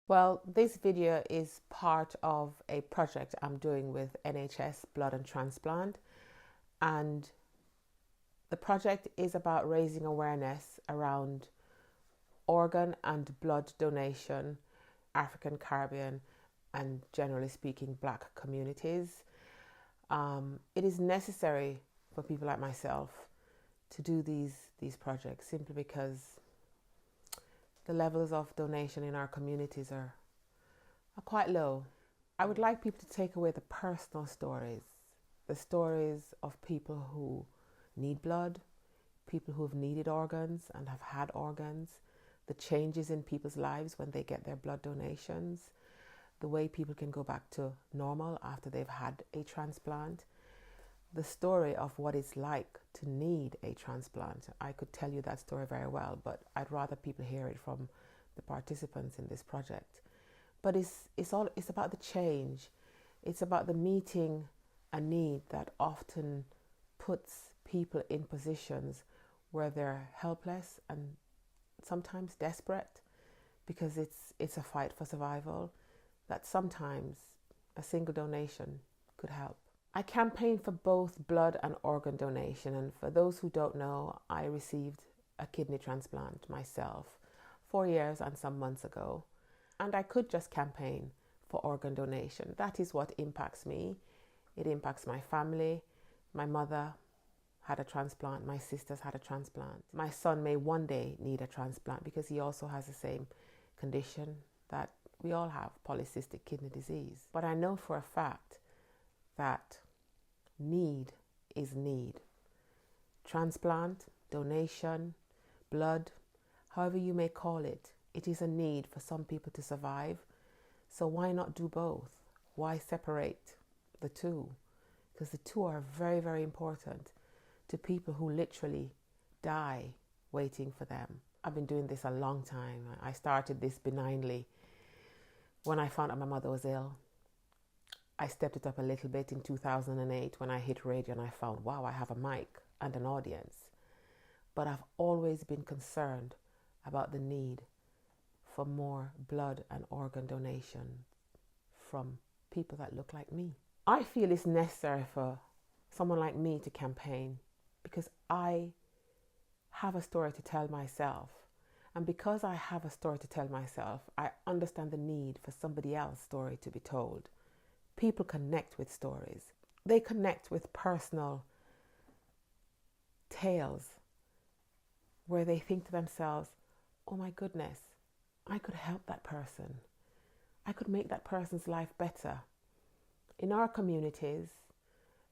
Well, this video is part of a project I'm doing with NHS Blood and Transplant, and the project is about raising awareness around organ and blood donation, African, Caribbean, and generally speaking, Black communities. It is necessary for people like myself to do these projects simply because the levels of donation in our communities are quite low. I would like people to take away the personal stories, the stories of people who need blood, people who have needed organs and have had organs, the changes in people's lives when they get their blood donations, the way people can go back to normal after they've had a transplant, the story of what it's like to need a transplant. I could tell you that story very well, but I'd rather people hear it from the participants in this project. But it's about the change. It's about the meeting a need that often puts people in positions where they're helpless and sometimes desperate, because it's a fight for survival, that sometimes a single donation could help. I campaign for both blood and organ donation, and for those who don't know, I received a kidney transplant myself 4 years and some months ago, and I could just campaign for organ donation. That is what impacts me. It impacts my family. My mother had a transplant, my sisters had a transplant. My son may one day need a transplant because he also has the same condition that we all have, polycystic kidney disease. But I know for a fact that need is need. Transplant, donation, blood, however you may call it, it is a need for some people to survive. So why not do both? Why separate the two? Because the two are very, very important to people who literally die waiting for them. I've been doing this a long time. I started this benignly when I found out my mother was ill. I stepped it up a little bit in 2008 when I hit radio and I found, wow, I have a mic and an audience. But I've always been concerned about the need for more blood and organ donation from people that look like me. I feel it's necessary for someone like me to campaign because I have a story to tell myself. And because I have a story to tell myself, I understand the need for somebody else's story to be told. People connect with stories. They connect with personal tales where they think to themselves, oh my goodness, I could help that person. I could make that person's life better. In our communities,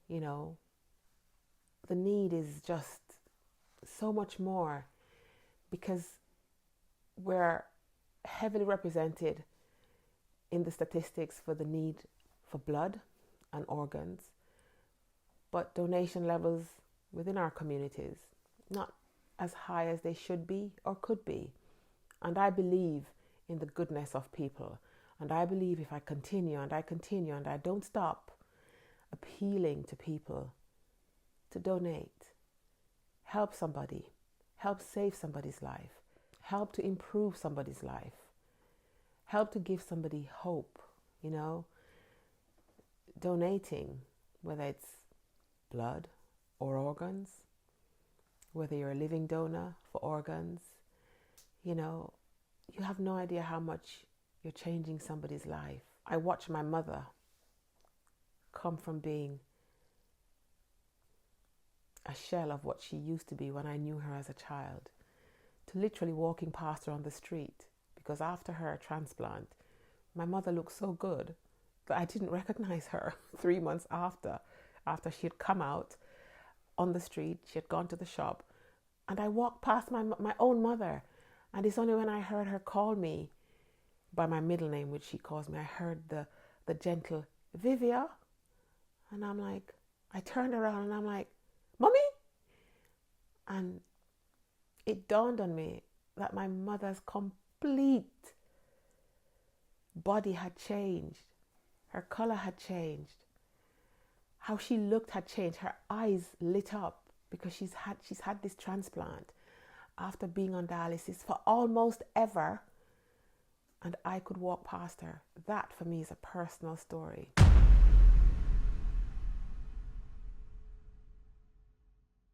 you know, the need is just so much more because we're heavily represented in the statistics for the need for blood and organs, but donation levels within our communities not as high as they should be or could be. And I believe in the goodness of people, and I believe if I continue and I continue and I don't stop appealing to people to donate, help somebody, help save somebody's life, help to improve somebody's life, help to give somebody hope, you know. Donating, whether it's blood or organs, whether you're a living donor for organs, you know, you have no idea how much you're changing somebody's life. I watched my mother come from being a shell of what she used to be when I knew her as a child to literally walking past her on the street, because after her transplant, my mother looked so good that I didn't recognize her 3 months after she had come out on the street. She had gone to the shop, and I walked past my own mother, and it's only when I heard her call me by my middle name, which she calls me, I heard the gentle Vivia, and I'm like, I turned around and I'm like, Mommy? And it dawned on me that my mother's complete body had changed. Her color had changed. How she looked had changed. Her eyes lit up because she's had this transplant after being on dialysis for almost ever. and I could walk past her. That for me is a personal story.